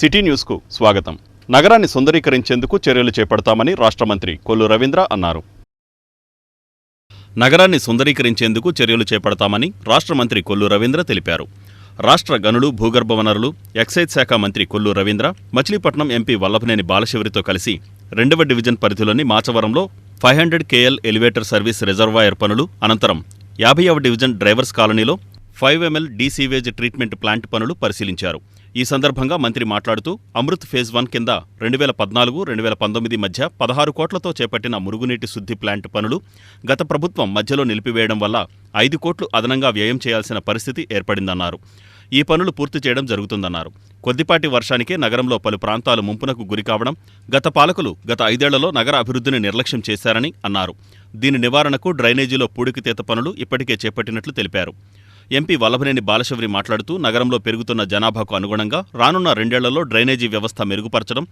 City న్యూస్కు స్వాగతం. నగరాన్ని సుందరీకరించేందుకు చర్యలు చేపడతామని రాష్ట్ర మంత్రి కొల్లు రవీంద్ర అన్నారు. నగరాన్ని సుందరీకరించేందుకు చర్యలు చేపడతామని రాష్ట్ర మంత్రి కొల్లు రవీంద్ర తెలిపారు. రాష్ట్ర గనులు, భూగర్భ వనరులు, ఎక్సైజ్ శాఖ మంత్రి కొల్లు రవీంద్ర మచిలీపట్నం ఎంపీ వల్లభనేని బాలశౌరితో కలిసి 2వ డివిజన్ పరిధిలోని మాచవరంలో 500 KL ఎలివేటర్ సర్వీస్ రిజర్వాయర్ పనులు, అనంతరం 50వ డివిజన్ డ్రైవర్స్ కాలనీలో 5 ml డీసీవేజ్ ట్రీట్మెంట్ ప్లాంట్ పనులు పరిశీలించారు. ఈ సందర్భంగా మంత్రి మాట్లాడుతూ అమృత్ ఫేజ్ 1 కింద 2014-2019 మధ్య 16 కోట్లతో చేపట్టిన మురుగునీటి శుద్ధి ప్లాంట్ పనులు గత ప్రభుత్వం మధ్యలో నిలిపివేయడం వల్ల 5 కోట్లు అదనంగా వ్యయం చేయాల్సిన పరిస్థితి ఏర్పడిందన్నారు. ఈ పనులు పూర్తి చేయడం జరుగుతుందన్నారు. కొద్దిపాటి వర్షానికే నగరంలో పలు ప్రాంతాలు ముంపునకు గురికావడం, గత పాలకులు గత 5 ఏళ్లలో నగర అభివృద్ధిని నిర్లక్ష్యం చేశారని అన్నారు. దీని నివారణకు డ్రైనేజీలో పూడికితీత పనులు ఇప్పటికే చేపట్టినట్లు తెలిపారు. ఎంపీ వల్లభనేని బాలశౌరి మాట్లాడుతూ నగరంలో పెరుగుతున్న జనాభాకు అనుగుణంగా రానున్న 2 ఏళ్లలో డ్రైనేజీ వ్యవస్థ మెరుగుపరచడం,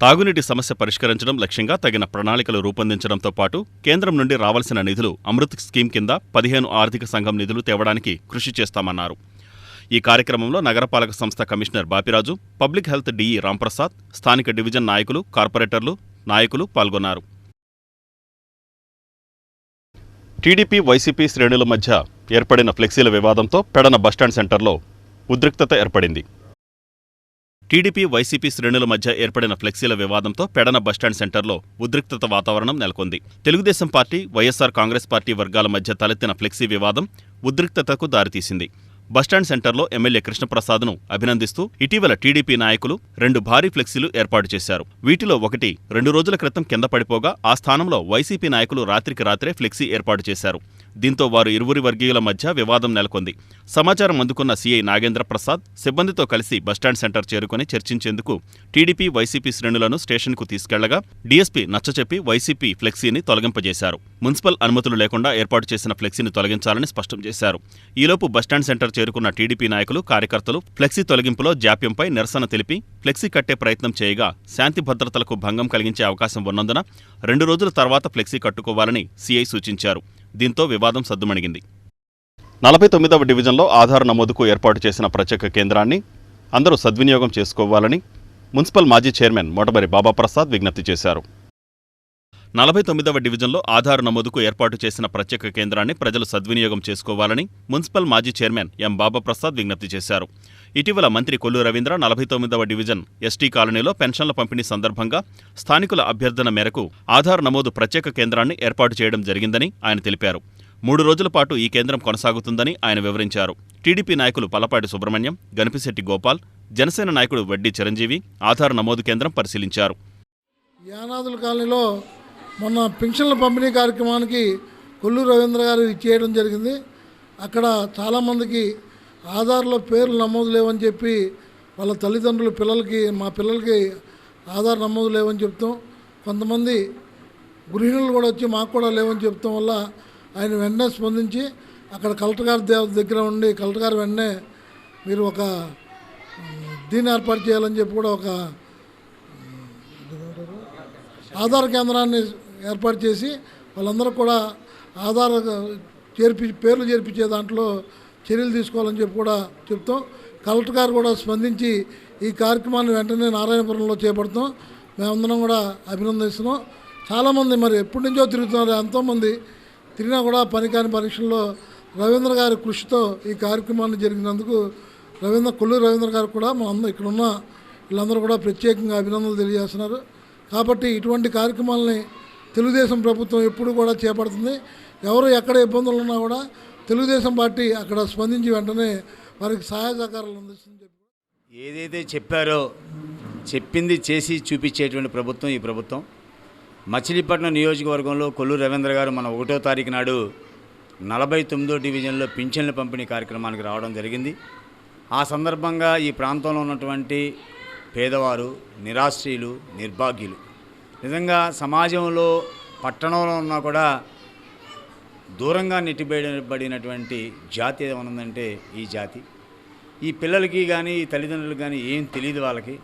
తాగునీటి సమస్య పరిష్కరించడం లక్ష్యంగా తగిన ప్రణాళికలు రూపొందించడంతో పాటు కేంద్రం నుండి రావాల్సిన నిధులు అమృత్ స్కీమ్ కింద 15 ఆర్థిక సంఘం నిధులు తేవడానికి కృషి చేస్తామన్నారు. ఈ కార్యక్రమంలో నగరపాలక సంస్థ commissioner Bapiraju, public health DE Ramprasad, స్థానిక డివిజన్ నాయకులు, కార్పొరేటర్లు, నాయకులు పాల్గొన్నారు. టీడీపీ, వైసీపీ శ్రేణుల మధ్య ఏర్పడిన ఫ్లెక్సీల వివాదంతో పెడన బస్టాండ్ సెంటర్లో ఉద్రిక్తత ఏర్పడింది. టీడీపీ, వైసీపీ శ్రేణుల మధ్య ఏర్పడిన ఫ్లెక్సీల వివాదంతో పెడన బస్టాండ్ సెంటర్లో ఉద్రిక్తత వాతావరణం నెలకొంది. తెలుగుదేశం పార్టీ, వైఎస్ఆర్ కాంగ్రెస్ పార్టీ వర్గాల మధ్య తలెత్తిన ఫ్లెక్సీ వివాదం ఉద్రిక్తతకు దారితీసింది. బస్టాండ్ సెంటర్లో ఎమ్మెల్యే కృష్ణప్రసాద్ను అభినందిస్తూ ఇటీవల టీడీపీ నాయకులు 2 భారీ ఫ్లెక్సీలు ఏర్పాటు చేశారు. వీటిలో ఒకటి 2 రోజుల క్రితం కింద పడిపోగా ఆ స్థానంలో వైసీపీ నాయకులు రాత్రికి రాత్రే ఫ్లెక్సీ ఏర్పాటు చేశారు. దీంతో వారు ఇరువురి వర్గీయుల మధ్య వివాదం నెలకొంది. సమాచారం అందుకున్న సీఐ నాగేంద్ర ప్రసాద్ సిబ్బందితో కలిసి బస్టాండ్ సెంటర్ చేరుకుని చర్చించేందుకు టీడీపీ, వైసీపీ శ్రేణులను స్టేషన్కు తీసుకెళ్లగా డీఎస్పీ నచ్చచెప్పి వైసీపీ ఫ్లెక్సీని తొలగింపజేశారు. మున్సిపల్ అనుమతులు లేకుండా ఏర్పాటు చేసిన ఫ్లెక్సీని తొలగించాలని స్పష్టం చేశారు. ఈలోపు బస్టాండ్ సెంటర్ చేరుకున్న టీడీపీ నాయకులు, కార్యకర్తలు ఫ్లెక్సీ తొలగింపులో జాప్యంపై నిరసన తెలిపి ఫ్లెక్సీ కట్టే ప్రయత్నం చేయగా శాంతి భద్రతలకు భంగం కలిగించే అవకాశం ఉన్నందున 2 రోజుల తర్వాత ఫ్లెక్సీ కట్టుకోవాలని సీఐ సూచించారు. దీంతో వివాదం సద్దుమణిగింది. 49వ డివిజన్లో ఆధార్ నమోదుకు ఏర్పాటు చేసిన ప్రత్యేక కేంద్రాన్ని అందరూ సద్వినియోగం చేసుకోవాలని మున్సిపల్ మాజీ చైర్మన్ మోటబరి బాబాప్రసాద్ విజ్ఞప్తి చేశారు. 49వ డివిజన్లో ఆధార్ నమోదుకు ఏర్పాటు చేసిన ప్రత్యేక కేంద్రాన్ని ప్రజలు సద్వినియోగం చేసుకోవాలని మున్సిపల్ మాజీ చైర్మన్ ఎం బాబాప్రసాద్ విజ్ఞప్తి చేశారు. ఇటీవల మంత్రి కొల్లు రవీంద్ర 49వ డివిజన్ ఎస్టీ కాలనీలో పెన్షన్ల పంపిణీ సందర్భంగా స్థానికుల అభ్యర్థన మేరకు ఆధార్ నమోదు ప్రత్యేక కేంద్రాన్ని ఏర్పాటు చేయడం జరిగిందని ఆయన తెలిపారు. 3 రోజుల పాటు ఈ కేంద్రం కొనసాగుతుందని ఆయన వివరించారు. టీడీపీ నాయకులు పల్లపాటి సుబ్రహ్మణ్యం, గణపిశెట్టి గోపాల్, జనసేన నాయకుడు వడ్డీ చిరంజీవి ఆధార్ నమోదు కేంద్రం పరిశీలించారు. యానాదుల కాలనీలో మొన్న పెన్షన్ల పంపిణీ కార్యక్రమానికి కొల్లు రవీంద్ర గారు ఇచ్చేయడం జరిగింది. అక్కడ చాలామందికి ఆధార్లో పేర్లు నమోదు లేవని చెప్పి వాళ్ళ తల్లిదండ్రులు మా పిల్లలకి ఆధార్ నమోదు లేవని చెప్తాం. కొంతమంది గృహిణులు కూడా వచ్చి మాకు కూడా లేవని చెప్తాం వల్ల ఆయన వెంటనే స్పందించి అక్కడ కలెక్టర్ గారి దగ్గర ఉండి కలెక్టర్ గారు వెంటనే మీరు ఒక దీన్ని ఏర్పాటు చేయాలని చెప్పి కూడా ఒక ఆధార్ కేంద్రాన్ని ఏర్పాటు చేసి వాళ్ళందరూ కూడా ఆధార్ పేర్లు చేర్పించే దాంట్లో చర్యలు తీసుకోవాలని చెప్పి కూడా చెప్తాం. కలెక్టర్ గారు కూడా స్పందించి ఈ కార్యక్రమాన్ని వెంటనే నారాయణపురంలో చేపడతాం. మేమందరం కూడా అభినందిస్తున్నాం. చాలామంది మరి ఎప్పటి నుంచో తిరుగుతున్నారు, ఎంతోమంది తిరిగినా కూడా పనికాని పరీక్షల్లో రవీంద్ర గారి కృషితో ఈ కార్యక్రమాన్ని జరిగినందుకు కొల్లు రవీంద్ర గారు కూడా మా అందరూ ఇక్కడ ఉన్న వీళ్ళందరూ కూడా ప్రత్యేకంగా అభినందనలు తెలియజేస్తున్నారు. కాబట్టి ఇటువంటి కార్యక్రమాలని తెలుగుదేశం ప్రభుత్వం ఎప్పుడు కూడా చేపడుతుంది. ఎవరు ఎక్కడ ఇబ్బందులు ఉన్నా కూడా తెలుగుదేశం పార్టీ అక్కడ స్పందించి వెంటనే వారికి సహాయ సహకారాలు అందిస్తుంది. ఏదైతే చెప్పారో చెప్పింది చేసి చూపించేటువంటి ప్రభుత్వం ఈ ప్రభుత్వం. మచిలీపట్నం నియోజకవర్గంలో కొల్లు రవీంద్ర గారు మన 1వ తారీఖు నాడు 49వ డివిజన్లో పింఛన్ల పంపిణీ కార్యక్రమానికి రావడం జరిగింది. ఆ సందర్భంగా ఈ ప్రాంతంలో ఉన్నటువంటి పేదవారు, నిరాశ్రయులు, నిర్భాగ్యులు, నిజంగా సమాజంలో పట్టణంలో ఉన్నా కూడా దూరంగా నెట్టిబడినటువంటి జాతి ఏమనుందంటే ఈ జాతి. ఈ పిల్లలకి కానీ ఈ తల్లిదండ్రులకు కానీ ఏం తెలియదు వాళ్ళకి.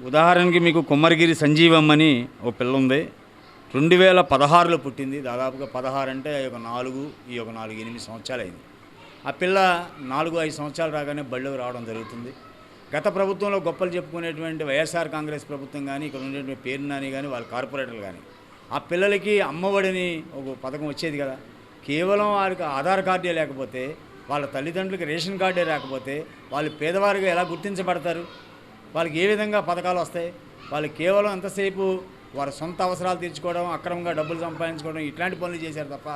ఉదాహరణకి మీకు కుమ్మరిగిరి సంజీవమ్మని ఓ పిల్ల ఉంది. 2016లో పుట్టింది. దాదాపుగా 16 అంటే ఒక 4, ఈ ఒక 4-8 సంవత్సరాలు అయింది. ఆ పిల్ల 4-5 సంవత్సరాలు రాగానే బళ్ళకి రావడం జరుగుతుంది. గత ప్రభుత్వంలో గొప్పలు చెప్పుకునేటువంటి వైఎస్ఆర్ కాంగ్రెస్ ప్రభుత్వం కానీ ఇక్కడ ఉండేటువంటి పేరు నాని కానీ వాళ్ళ కార్పొరేటర్లు కానీ ఆ పిల్లలకి అమ్మఒడిని ఒక పథకం వచ్చేది కదా. కేవలం వారికి ఆధార్ కార్డే లేకపోతే, వాళ్ళ తల్లిదండ్రులకి రేషన్ కార్డే లేకపోతే వాళ్ళు పేదవారిగా ఎలా గుర్తించబడతారు? వాళ్ళకి ఏ విధంగా పథకాలు వస్తాయి? వాళ్ళు కేవలం ఎంతసేపు వారి సొంత అవసరాలు తీర్చుకోవడం, అక్రమంగా డబ్బులు సంపాదించుకోవడం ఇట్లాంటి పనులు చేశారు తప్ప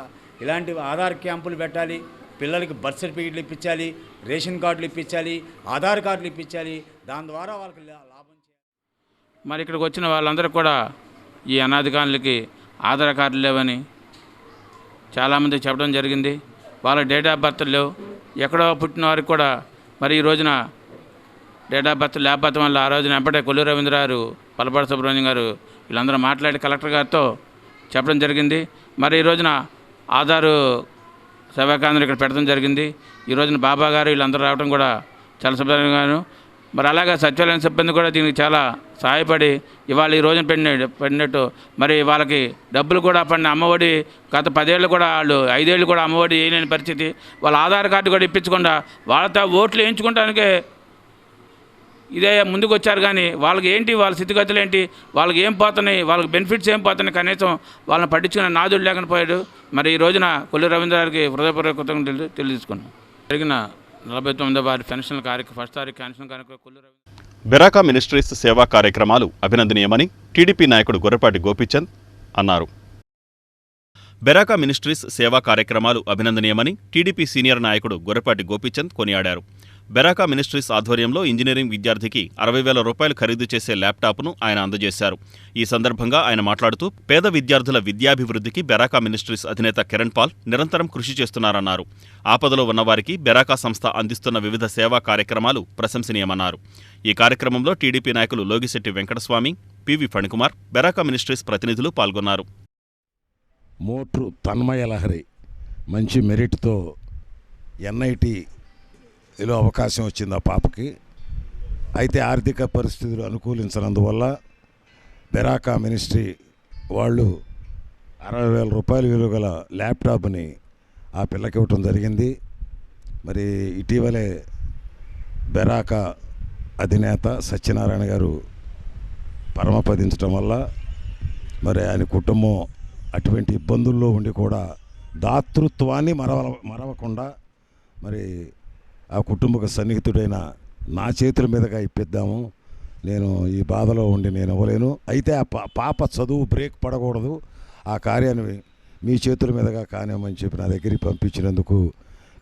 ఇలాంటి ఆధార్ క్యాంపులు పెట్టాలి, పిల్లలకి బర్త్ సర్టిఫికెట్లు ఇప్పించాలి, రేషన్ కార్డులు ఇప్పించాలి, ఆధార్ కార్డులు ఇప్పించాలి, దాని ద్వారా వాళ్ళకి లాభం చేయాలి. మరి ఇక్కడికి వచ్చిన వాళ్ళందరూ కూడా ఈ అనాధికారులకి ఆధార్ కార్డులు లేవని చాలామంది చెప్పడం జరిగింది. వాళ్ళ డేట్ ఆఫ్ బర్త్ లేవు. ఎక్కడో పుట్టిన వారికి కూడా మరి ఈ రోజున డేట్ ఆఫ్ బర్త్ లేకపోవడం వల్ల ఆ రోజున వెంపటే కొల్లు రవీంద్ర గారు, పలపాటి సుబ్రహ్మణ్యం గారు వీళ్ళందరూ మాట్లాడి కలెక్టర్ గారితో చెప్పడం జరిగింది. మరి ఈ రోజున ఆధారు సేవా కేంద్రం ఇక్కడ పెట్టడం జరిగింది. ఈ రోజున బాబా గారు వీళ్ళందరూ రావడం కూడా చాలా శుభ్రంగాను. మరి అలాగే సచివాలయం సిబ్బంది కూడా దీనికి చాలా సహాయపడి ఇవాళ ఈ రోజున పడినట్టు మరి వాళ్ళకి డబ్బులు కూడా పడిన అమ్మఒడి గత 10 ఏళ్ళు కూడా వాళ్ళు 5 ఏళ్ళు కూడా అమ్మఒడి వేయలేని పరిస్థితి. వాళ్ళ ఆధార్ కార్డు కూడా ఇప్పించకుండా వాళ్ళతో ఓట్లు వేయించుకోవడానికే ఇదే ముందుకు వచ్చారు. కానీ వాళ్ళకి ఏంటి, వాళ్ళ స్థితిగతులు ఏంటి, వాళ్ళకి ఏం పోతున్నాయి, వాళ్ళకి బెనిఫిట్స్ ఏం పోతున్నాయి, కనీసం వాళ్ళని పట్టించుకునే నాదుడు లేకపోయాడు. మరి ఈ రోజున కొల్లు రవీంద్ర గారికి హృదయపూర్వక కృతజ్ఞతలు తెలియజేసుకున్నాం. జరిగిన 49వ వారి పెన్షన్ కార్యక్రమం ఫస్ట్ తారీఖు పెన్షన్ కార్యక్రమం కొల్లు రవీంద్ర బెరాకా మినిస్ట్రీస్ సేవా కార్యక్రమాలు అభినందనీయమని టీడీపీ నాయకుడు గొర్రెపాటి గోపీచంద్ అన్నారు. బెరాకా మినిస్ట్రీస్ సేవా కార్యక్రమాలు అభినందనీయమని టీడీపీ సీనియర్ నాయకుడు గొర్రెపాటి గోపీచంద్ కొనియాడారు. బెరాకా మినిస్ట్రీస్ ఆధ్వర్యంలో ఇంజనీరింగ్ విద్యార్థికి 60,000 రూపాయలు ఖరీదు చేసే ల్యాప్టాప్ను ఆయన అందజేశారు. ఈ సందర్భంగా ఆయన మాట్లాడుతూ పేద విద్యార్థుల విద్యాభివృద్ధికి బెరాకా మినిస్ట్రీస్ అధినేత కిరణ్ పాల్ నిరంతరం కృషి చేస్తున్నారన్నారు. ఆపదలో ఉన్నవారికి బెరాకా సంస్థ అందిస్తున్న వివిధ సేవా కార్యక్రమాలు ప్రశంసనీయమన్నారు. ఈ కార్యక్రమంలో టీడీపీ నాయకులు Logisetti Venkataswamy, PV Phanikumar, Beracah ministries ప్రతినిధులు పాల్గొన్నారు. మోట్రు తన్మయ లహరి మంచి మెరిట్తో NITలో అవకాశం వచ్చింది ఆ పాపకి. అయితే ఆర్థిక పరిస్థితులు అనుకూలించనందువల్ల బెరాకా మినిస్ట్రీ వాళ్ళు 60,000 రూపాయల విలువ గల ల్యాప్టాప్ని ఆ పిల్లకి ఇవ్వటం జరిగింది. మరి ఇటీవలే బెరాకా అధినేత సత్యనారాయణ గారు పరమపదించడం వల్ల మరి ఆయన కుటుంబం అటువంటి ఇబ్బందుల్లో ఉండి కూడా దాతృత్వాన్ని మరవకుండా మరి ఆ కుటుంబకు సన్నిహితుడైన నా చేతుల మీదుగా ఇప్పిద్దాము, నేను ఈ బాధలో ఉండి నేను ఇవ్వలేను, అయితే ఆ పాప చదువు బ్రేక్ పడకూడదు, ఆ కార్యాన్ని మీ చేతుల మీదుగా కానివ్వమని చెప్పి నా దగ్గరికి పంపించినందుకు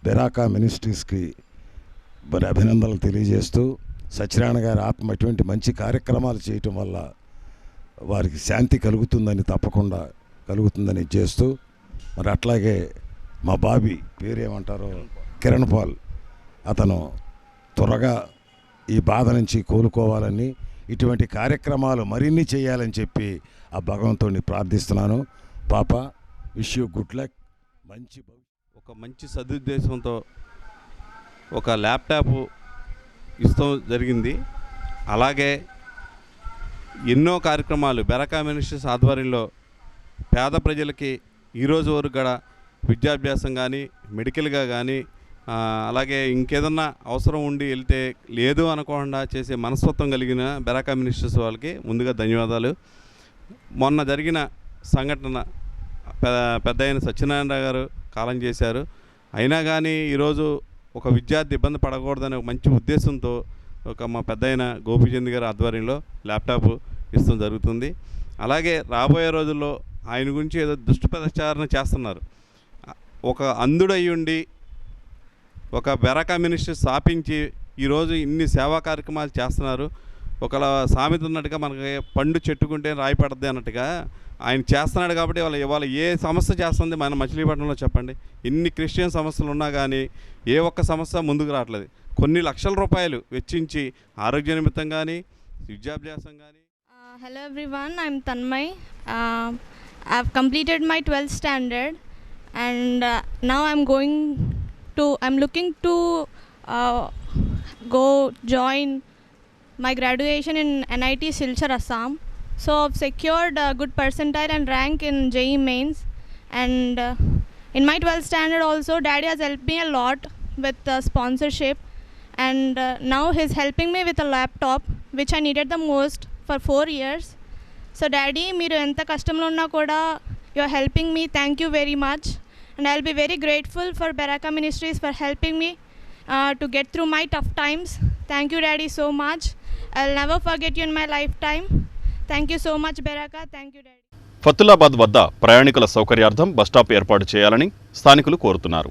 బెరాకా మినిస్ట్రీస్కి మరి అభినందనలు తెలియజేస్తూ, సత్యనారాయణ గారి ఆత్మ ఇటువంటి మంచి కార్యక్రమాలు చేయటం వల్ల వారికి శాంతి కలుగుతుందని, తప్పకుండా కలుగుతుందని చేస్తూ, మరి అట్లాగే మా బాబీ పేరేమంటారో కిరణ్ పాల్, అతను త్వరగా ఈ బాధ నుంచి కోలుకోవాలని, ఇటువంటి కార్యక్రమాలు మరిన్ని చేయాలని చెప్పి ఆ భగవంతుడిని ప్రార్థిస్తున్నాను. పాప, విష్ యూ గుడ్ లక్, ఒక మంచి సదుద్దేశంతో ఒక ల్యాప్టాప్ ఇస్తూ జరిగింది. అలాగే ఎన్నో కార్యక్రమాలు బెరాకా మినిస్ట్రీస్ ఆధ్వర్యంలో పేద ప్రజలకి ఈరోజు వరకు కూడా విద్యాభ్యాసం కానీ, మెడికల్గా కానీ, అలాగే ఇంకేదన్నా అవసరం ఉండి వెళ్తే లేదు అనకుండా చేసే మనస్తత్వం కలిగిన బెరాకా మినిస్ట్రీస్ వాళ్ళకి ముందుగా ధన్యవాదాలు. మొన్న జరిగిన సంఘటన పెద్ద అయిన సత్యనారాయణ గారు కాలం చేశారు. అయినా కానీ ఈరోజు ఒక విద్యార్థి ఇబ్బంది పడకూడదనే ఒక మంచి ఉద్దేశంతో ఒక మా పెద్ద అయిన గోపీచంద్ గారి ఆధ్వర్యంలో ల్యాప్టాప్ ఇస్తూ జరుగుతుంది. అలాగే రాబోయే రోజుల్లో ఆయన గురించి ఏదో దుష్ప్రచారణ చేస్తున్నారు. ఒక అంధుడయ్యుండి ఒక బెరాకా మినిస్ట్రీ స్థాపించి ఈరోజు ఇన్ని సేవా కార్యక్రమాలు చేస్తున్నారు. ఒకలా సామెత ఉన్నట్టుగా మనకి పండు చెట్టుకుంటే రాయి పడద్ది అన్నట్టుగా ఆయన చేస్తున్నాడు. కాబట్టి ఇవాళ ఏ సమస్య చేస్తుంది మన మచిలీపట్నంలో చెప్పండి. ఇన్ని క్రిస్టియన్ సమస్యలు ఉన్నా కానీ ఏ ఒక్క సమస్య ముందుకు రావట్లేదు. కొన్ని లక్షల రూపాయలు వెచ్చించి ఆరోగ్య నిమిత్తం కానీ, విద్యాభ్యాసం కానీ. Hello everyone, I'm Tanmay. I've completed my 12th standard and now I'm looking to go join my graduation in NIT Silchar, Assam. So I've secured a good percentile and rank in JEE mains, and in my 12th standard also daddy has helped me a lot with sponsorship, and now he's helping me with a laptop which I needed the most for 4 years. So daddy, మీరు ఎంత కష్టంలో ఉన్నా కూడా you are helping me. Thank you very much, and I'll be very grateful for Beraka Ministries for helping me to get through my tough times. Thank you daddy so much. I'll never forget you in my lifetime. Thank you so much Beraka. Thank you daddy. ఫతుల్లాబాద్ వద్ద ప్రయాణికుల సౌకర్యార్థం bus stop ఏర్పాటు చేయాలని స్థానికులు కోరుతున్నారు.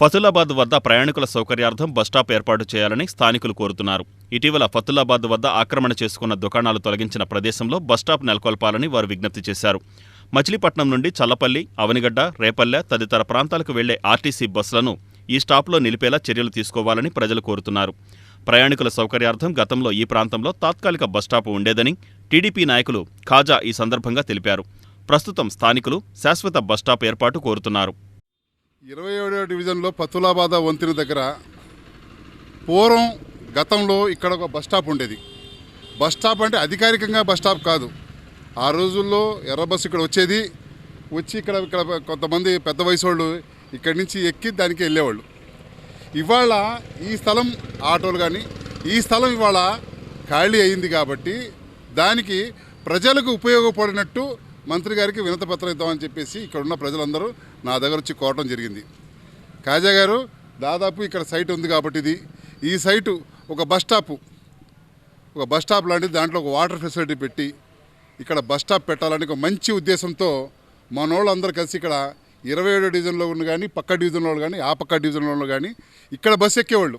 ఫతుల్లాబాద్ వద్ద ప్రయాణికుల సౌకర్యార్థం బస్టాప్ ఏర్పాటు చేయాలని స్థానికులు కోరుతున్నారు. ఇటీవల ఫతుల్లాబాద్ వద్ద ఆక్రమణ చేసుకున్న దుకాణాలు తొలగించిన ప్రదేశంలో బస్టాప్ నెలకొల్పాలని వారు విజ్ఞప్తి చేశారు. మచిలీపట్నం నుండి చల్లపల్లి, అవనిగడ్డ, రేపల్లె తదితర ప్రాంతాలకు వెళ్లే ఆర్టీసీ బస్సులను ఈ స్టాప్లో నిలిపేలా చర్యలు తీసుకోవాలని ప్రజలు కోరుతున్నారు. ప్రయాణికుల సౌకర్యార్థం గతంలో ఈ ప్రాంతంలో తాత్కాలిక బస్టాపు ఉండేదని టీడీపీ నాయకులు ఖాజా ఈ సందర్భంగా తెలిపారు. ప్రస్తుతం స్థానికులు శాశ్వత బస్టాప్ ఏర్పాటు కోరుతున్నారు. 27వ డివిజన్లో ఫతుల్లాబాద్ వంతెన దగ్గర పూర్వం గతంలో ఇక్కడ ఒక బస్ స్టాప్ ఉండేది. బస్ స్టాప్ అంటే అధికారికంగా బస్ స్టాప్ కాదు. ఆ రోజుల్లో ఎర్ర బస్సు ఇక్కడ వచ్చేది. వచ్చి ఇక్కడ కొంతమంది పెద్ద వయసు వాళ్ళు ఇక్కడి నుంచి ఎక్కి దానికి వెళ్ళేవాళ్ళు. ఇవాళ ఈ స్థలం ఆటోలు కానీ ఈ స్థలం ఇవాళ ఖాళీ అయింది కాబట్టి దానికి ప్రజలకు ఉపయోగపడినట్టు మంత్రి గారికి వినతిపత్రం ఇద్దామని చెప్పేసి ఇక్కడ ఉన్న ప్రజలందరూ నా దగ్గర వచ్చి కోరటం జరిగింది. ఖాజా గారు, దాదాపు ఇక్కడ సైట్ ఉంది కాబట్టి ఈ సైటు ఒక బస్ స్టాప్ లాంటిది, దాంట్లో ఒక వాటర్ ఫెసిలిటీ పెట్టి ఇక్కడ బస్ స్టాప్ పెట్టాలని ఒక మంచి ఉద్దేశంతో మనోళ్ళందరూ కలిసి ఇక్కడ 27వ డివిజన్లో ఉన్న కానీ పక్క డివిజన్లో కానీ ఆ పక్క డివిజన్లో కానీ ఇక్కడ బస్సు ఎక్కేవాళ్ళు.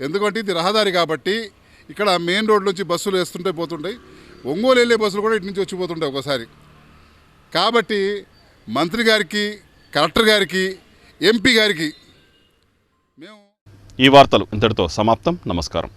ఎందుకంటే ఇది రహదారి కాబట్టి ఇక్కడ మెయిన్ రోడ్ నుంచి బస్సులు వేస్తుంటే పోతుంటాయి. ఒంగోలు వెళ్ళే బస్సులు కూడా ఇటు నుంచి వచ్చిపోతుంటాయి ఒకసారి. కాబట్టి మంత్రి గారికి, కలెక్టర్ గారికి, ఎంపీ గారికి మేము ఈ వార్తలు ఇంతటితో సమాప్తం. నమస్కారం.